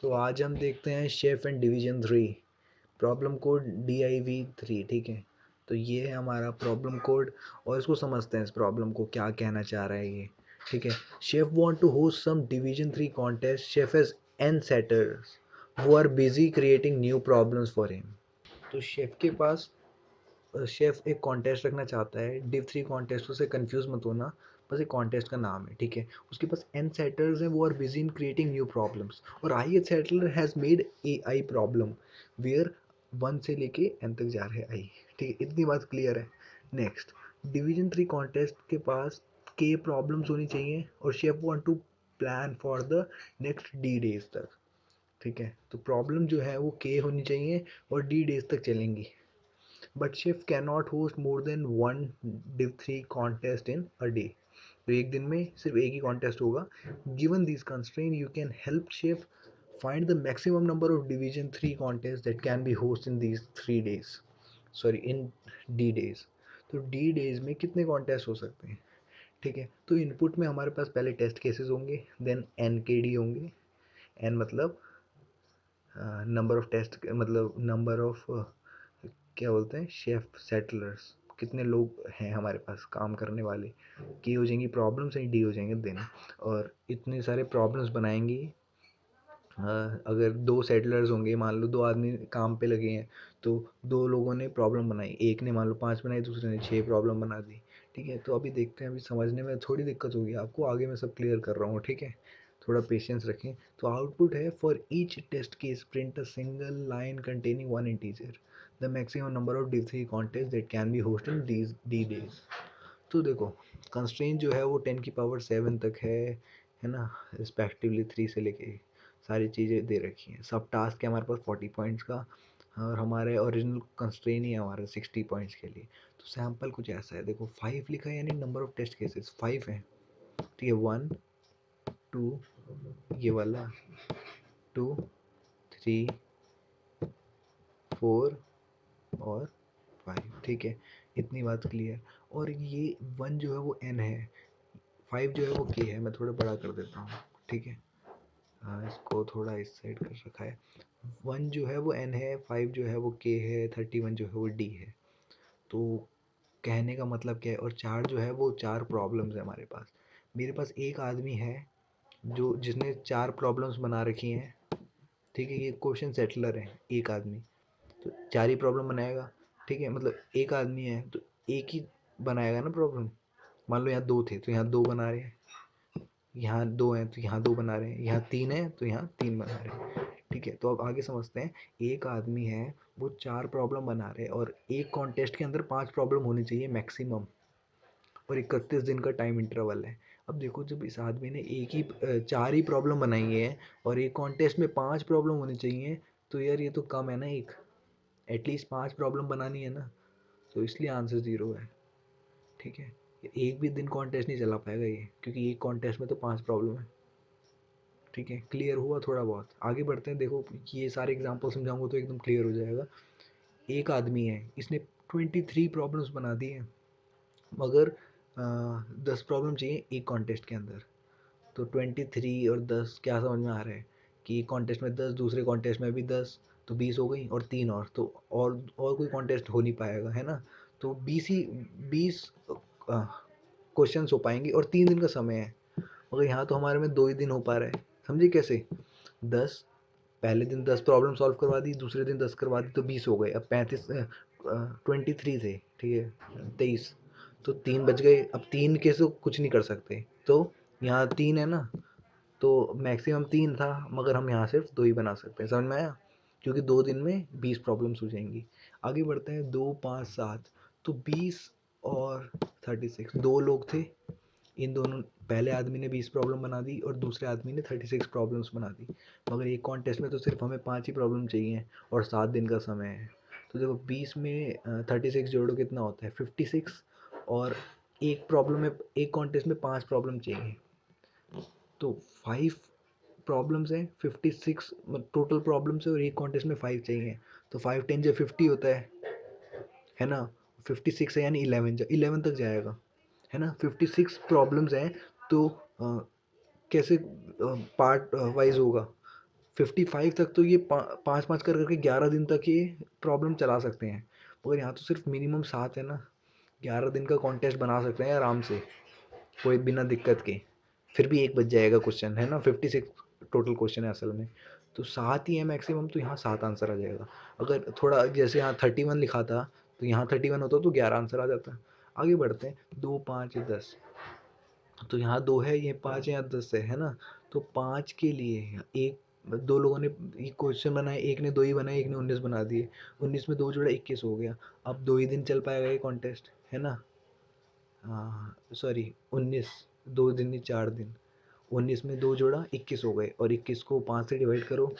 तो आज हम देखते हैं chef and division 3, problem code DIV3। ठीक है, तो ये है हमारा प्रॉब्लम कोड और इसको समझते हैं, इस प्रॉब्लम को क्या कहना चाह रहा है ये। ठीक है, chef want to host some division 3 contest, chef has n setters who are busy creating new problems for him। तो शेफ के पास शेफ एक कॉन्टेस्ट रखना चाहता है, div 3 कॉन्टेस्ट, उसे कंफ्यूज मत होना, बस एक कॉन्टेस्ट का नाम है। ठीक है, उसके पास n सेटलर्स हैं, वो are busy in creating new problems, और I settler has made AI problem where 1 से लेके n तक जा रहे हैं आई। ठीक है, इतनी बात क्लियर है। नेक्स्ट, डिवीजन 3 कॉन्टेस्ट के पास k प्रॉब्लम्स होनी चाहिए और chef want to plan for the next d days तक। ठीक है, तो प्रॉब्लम जो है वो k होनी चाहिए और d डेज तक चलेंगी। But Shift cannot host more than one Div 3 contest in a day। तो एक दिन में सिर्फ एक ही कॉन्टेस्ट होगा। Given these constraints, you can help Shift find the maximum number of Division 3 contests that can be hosted in these 3 days। Sorry, in D days। तो D days में कितने कॉन्टेस्ट हो सकते हैं? ठीक है, तो इनपुट में हमारे पास पहले टेस्ट केसेस होंगे, देन NKD होंगे। N मतलब नंबर ऑफ टेस्ट, मतलब नंबर ऑफ क्या बोलते हैं, शेफ सेटलर्स, कितने लोग हैं हमारे पास काम करने वाले। की हो जाएंगी प्रॉब्लम्स एंड डी हो जाएंगे दिन, और इतने सारे प्रॉब्लम्स बनाएंगी। अगर 2 सेटलर्स होंगे, मान लो 2 आदमी काम पे लगे हैं, तो 2 लोगों ने प्रॉब्लम बनाई, एक ने मान लो 5 बनाई, दूसरे ने 6 प्रॉब्लम बना दी। ठीक है, तो अभी देखते हैं, अभी समझने में थोड़ी दिक्कत होगी आपको, आगे मैं सब क्लियर कर रहा हूँ। ठीक है, थोड़ा पेशेंस रखें। तो आउटपुट है, for each test case print a single line containing 1 integer, the maximum number of div 3 contest that can be host in D days. तो देखो, कंस्ट्रेंट जो है वो 10 की पावर 7 तक है ना, रिस्पेक्टिवली 3 से लेके सारी चीज़ें दे रखी हैं। सब टास्क है हमारे पास 40 पॉइंट्स का, और हमारे ओरिजिनल कंस्ट्रेंट ही है हमारे 60 पॉइंट्स के लिए। तो सैम्पल कुछ ऐसा है, देखो 5 लिखा है, यानी नंबर ऑफ टेस्ट केसेस 5 है। ठीक है, 1 2, ये वाला 2 3 4 और 5। ठीक है, इतनी बात क्लियर। और ये 1 जो है वो n है, 5 जो है वो k है। मैं थोड़ा बड़ा कर देता हूँ। ठीक है, हाँ, इसको थोड़ा इस साइड कर रखा है। 1 जो है वो n है, 5 जो है वो k है, 31 जो है वो d है। तो कहने का मतलब क्या है, और 4 जो है वो 4 प्रॉब्लम्स है हमारे पास। मेरे पास एक आदमी है जो जिसने 4 प्रॉब्लम्स बना रखी हैं। ठीक है, ये क्वेश्चन सेटलर है, एक आदमी तो 4 ही प्रॉब्लम बनाएगा। ठीक है, मतलब एक आदमी है तो एक ही बनाएगा ना प्रॉब्लम। मान लो यहाँ 2 थे तो यहाँ 2 बना रहे हैं, यहाँ 2 हैं तो यहाँ 2 बना रहे हैं, यहाँ 3 है तो यहाँ 3 बना रहे हैं। ठीक है, तो अब आगे समझते हैं। एक आदमी है, वो 4 प्रॉब्लम बना रहे हैं, और एक कॉन्टेस्ट के अंदर 5 प्रॉब्लम होनी चाहिए मैक्सिमम, और 31 दिन का टाइम इंटरवल है। अब देखो, जब इस आदमी ने 4 ही प्रॉब्लम बनाई है और एक कॉन्टेस्ट में 5 प्रॉब्लम होनी चाहिए, तो यार ये तो कम है ना, एक एटलीस्ट 5 प्रॉब्लम बनानी है ना, तो इसलिए आंसर 0 है। ठीक है, एक भी दिन कॉन्टेस्ट नहीं चला पाएगा ये, क्योंकि एक कॉन्टेस्ट में तो 5 प्रॉब्लम है। ठीक है, क्लियर हुआ थोड़ा बहुत? आगे बढ़ते हैं। देखो, ये सारे एग्जांपल समझाऊंगा तो एकदम क्लियर हो जाएगा। एक आदमी है, इसने 23 प्रॉब्लम्स बना दी हैं, मगर 10 प्रॉब्लम चाहिए एक कॉन्टेस्ट के अंदर। तो 23 और 10 क्या समझ में आ रहा है कि एक कॉन्टेस्ट में 10, दूसरे कॉन्टेस्ट में भी 10, तो 20 हो गई, और 3 और, तो और कोई कॉन्टेस्ट हो नहीं पाएगा, है ना। तो 20 क्वेश्चन हो पाएंगे, और 3 दिन का समय है, मगर यहाँ तो हमारे में 2 ही दिन हो पा रहा है। समझे कैसे? 10, पहले दिन 10 प्रॉब्लम सॉल्व करवा दी, दूसरे दिन 10 करवा दी, तो 20 हो गए। अब 23 थे, ठीक है, 23, तो 3 बच गए। अब 3 के से कुछ नहीं कर सकते, तो यहाँ 3 है ना, तो मैक्सिमम 3 था, मगर हम यहाँ सिर्फ 2 ही बना सकते हैं। समझ में आया? क्योंकि 2 दिन में 20 प्रॉब्लम्स हो जाएंगी। आगे बढ़ते हैं। 2 5 7, तो 20 और 36, 2 लोग थे। इन दोनों, पहले आदमी ने 20 प्रॉब्लम बना दी और दूसरे आदमी ने 36 प्रॉब्लम्स बना दी, मगर एक कॉन्टेस्ट में तो सिर्फ हमें 5 ही प्रॉब्लम चाहिए और 7 दिन का समय है। तो देखो, 20 में 36 जोड़ो कितना होता है, 56, और एक प्रॉब्लम में, एक कॉन्टेस्ट में 5 प्रॉब्लम चाहिए, तो 5 प्रॉब्लम्स हैं, 56 टोटल प्रॉब्लम्स है, और एक कॉन्टेस्ट में 5 चाहिए, तो 5 10 जो 50 होता है ना। 56 है यानी 11 तक जाएगा, है ना। 56 प्रॉब्लम्स हैं, तो कैसे पार्ट वाइज होगा, 55 तक तो ये 5-5 कर करके 11 दिन तक ये प्रॉब्लम चला सकते हैं, मगर यहाँ तो सिर्फ मिनिमम 7 है ना। 11 दिन का कॉन्टेस्ट बना सकते हैं आराम से, कोई बिना दिक्कत के। फिर भी एक बच जाएगा क्वेश्चन, है ना। 56 टोटल क्वेश्चन है असल में, तो 7 ही है मैक्सिमम, तो यहाँ 7 आंसर आ जाएगा। अगर थोड़ा जैसे यहाँ 31 लिखा था, तो यहाँ 31 होता तो 11 आंसर आ जाता। आगे बढ़ते हैं, 2 5 10, तो यहाँ 2 है, ये 5 है, यहाँ 10 है ना। तो 5 के लिए एक दो लोगों ने ये क्वेश्चन बनाए, एक ने 2 ही बनाए, एक ने 19 बना दिए। 19 में 2 जोड़ा 21 हो गया। अब 2 ही दिन चल पाएगा ये कॉन्टेस्ट, है ना। हाँ सॉरी, 19, 2 दिन नहीं 4 दिन। 19 में 2 जोड़ा 21 हो गए, और 21 को 5 से डिवाइड करो,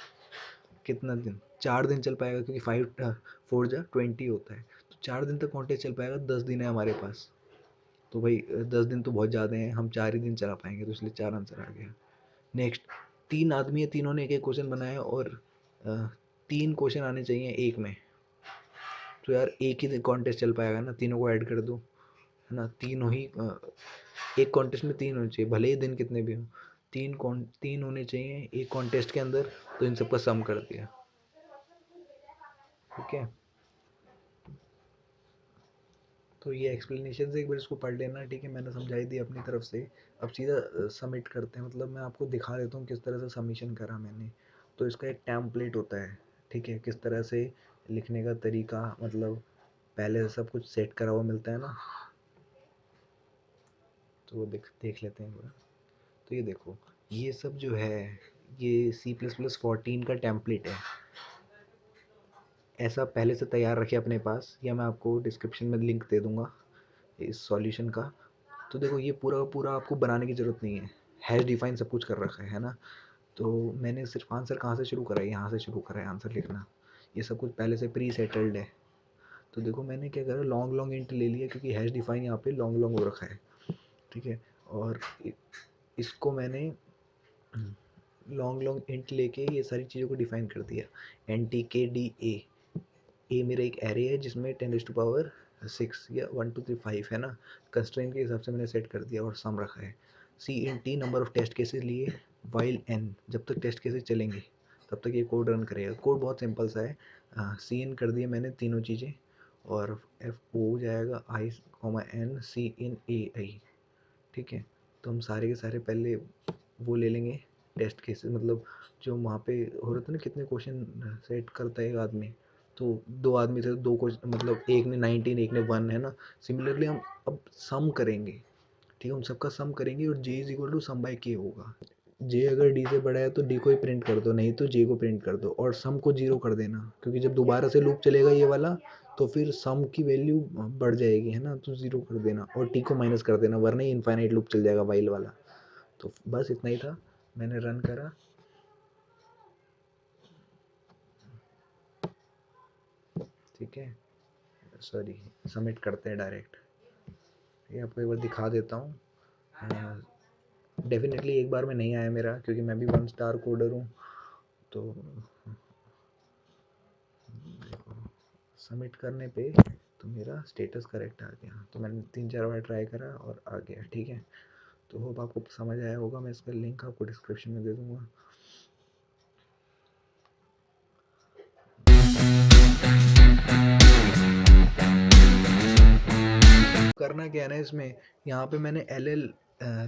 कितना दिन, 4 दिन चल पाएगा, क्योंकि 5 4 जा 20 होता है। तो 4 दिन तक कॉन्टेस्ट चल पाएगा, 10 दिन है हमारे पास। तो भाई 10 दिन तो बहुत ज़्यादा हैं, हम 4 ही दिन चला पाएंगे, तो इसलिए 4 आंसर आ गया। नेक्स्ट, 3 आदमी है, तीनों ने एक एक क्वेश्चन बनाया, और 3 क्वेश्चन आने चाहिए एक में। तो यार एक ही कॉन्टेस्ट चल पाएगा ना, तीनों को ऐड कर दो, है ना। तीनों ही एक कॉन्टेस्ट में 3 होने चाहिए, भले ही दिन कितने भी हो। 3 होने चाहिए एक कॉन्टेस्ट के अंदर, तो इन सबका सम कर दिया, ठीक है। तो ये एक्सप्लेनेशन से एक बार इसको पढ़ लेना, ठीक है। मैंने समझाई दी अपनी तरफ से। अब सीधा सबमिट करते हैं, मतलब मैं आपको दिखा देता हूँ किस तरह से सबमिशन करा मैंने। तो इसका एक टेम्पलेट होता है, ठीक है, किस तरह से लिखने का तरीका, मतलब पहले से सब कुछ सेट करा हुआ मिलता है ना। तो वो देख देख लेते हैं एक बार। तो ये देखो, ये सब जो है, ये C++14 का टेम्पलेट है। ऐसा पहले से तैयार रखे अपने पास, या मैं आपको डिस्क्रिप्शन में लिंक दे दूंगा इस सॉल्यूशन का। तो देखो, ये पूरा का पूरा आपको बनाने की ज़रूरत नहीं है, हैश डिफाइन सब कुछ कर रखा है ना। तो मैंने सिर्फ आंसर कहाँ से शुरू करा है, यहाँ से शुरू करा है आंसर लिखना। ये सब कुछ पहले से प्री सेटल्ड है। तो देखो मैंने क्या करा, लॉन्ग लॉन्ग इंट ले लिया, क्योंकि हैश डिफाइन यहाँ पे लॉन्ग लॉन्ग हो रखा है, ठीक है। और इसको मैंने लॉन्ग लॉन्ग इंट लेके ये सारी चीज़ों को डिफाइन कर दिया। NTKDA, ए मेरा एक एरे है जिसमें 10⁻6 या 1 2 3 5 है ना। कंस्ट्रेंट के हिसाब से मैंने सेट कर दिया, और सम रखा है। C number of test cases लिए, वाइल n, जब तक टेस्ट केसेस चलेंगे तब तक ये कोड रन करेगा। कोड बहुत सिंपल सा है। C कर दिए मैंने तीनों चीज़ें, और F हो जाएगा I, N, C ठीक है। तो हम सारे के सारे पहले वो ले लेंगे, टेस्ट केसेस, मतलब जो वहाँ पे हो रहा था ना, कितने क्वेश्चन सेट करता है एक आदमी। तो 2 आदमी थे, 2 क्वेश्चन, मतलब एक ने 19, एक ने 1, है ना। सिमिलरली हम अब सम करेंगे, ठीक है, उन सबका सम करेंगे, और J is equal to sum by के होगा। J अगर D से बड़ा है तो D को ही प्रिंट कर दो, नहीं तो J को प्रिंट कर दो, और सम को 0 कर देना, क्योंकि जब दोबारा से लूप चलेगा ये वाला, तो फिर सम की वैल्यू बढ़ जाएगी, है ना। तो 0 कर देना, और T को माइनस कर देना, वरना ही इनफाइनाइट लूप चल जाएगा वाइल वाला। तो बस इतना ही था, मैंने रन करा, ठीक है। सॉरी, सबमिट करते हैं डायरेक्ट। ये आपको एक बार दिखा देता हूँ। डेफिनेटली एक बार में नहीं आया मेरा, क्योंकि मैं भी 1 स्टार कोडर हूँ। तो सबमिट करने पे तो मेरा स्टेटस करेक्ट आ गया। तो मैंने 3-4 बार ट्राई करा और आ गया, ठीक है। तो होप आपको समझ आया होगा, मैं इसका लिंक आपको डिस्क्रिप्शन में दे दूँगा। करना क्या है ना इसमें, यहाँ पे मैंने LL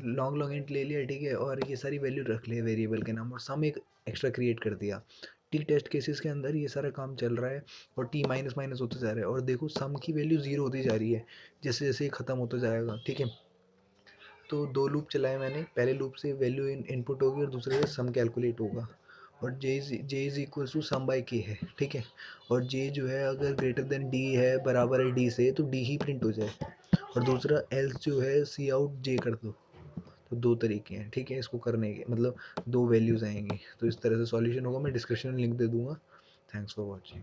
लॉन्ग लॉन्ग इंट ले लिया, ठीक है, और ये सारी वैल्यू रख ली वेरिएबल के नाम, और सम एक एक्स्ट्रा क्रिएट कर दिया। T टेस्ट केसेस के अंदर ये सारा काम चल रहा है, और T माइनस माइनस होते जा रहा है, और देखो सम की वैल्यू 0 होती जा रही है जैसे जैसे ये ख़त्म होता जाएगा, ठीक है। तो 2 लूप चलाए मैंने, पहले लूप से वैल्यू इनपुट होगी, और दूसरे से सम कैलकुलेट होगा, और J is equal to sum by K है, ठीक है। और जे जो है अगर ग्रेटर देन डी है, बराबर है डी से, तो डी ही प्रिंट हो जाए, और दूसरा एल्स जो है सी आउट जे कर दो। तो 2 तरीके हैं, ठीक है, इसको करने के, मतलब 2 वैल्यूज़ आएंगी। तो इस तरह से सॉल्यूशन होगा, मैं डिस्क्रिप्शन में लिंक दे दूंगा। Thanks for watching.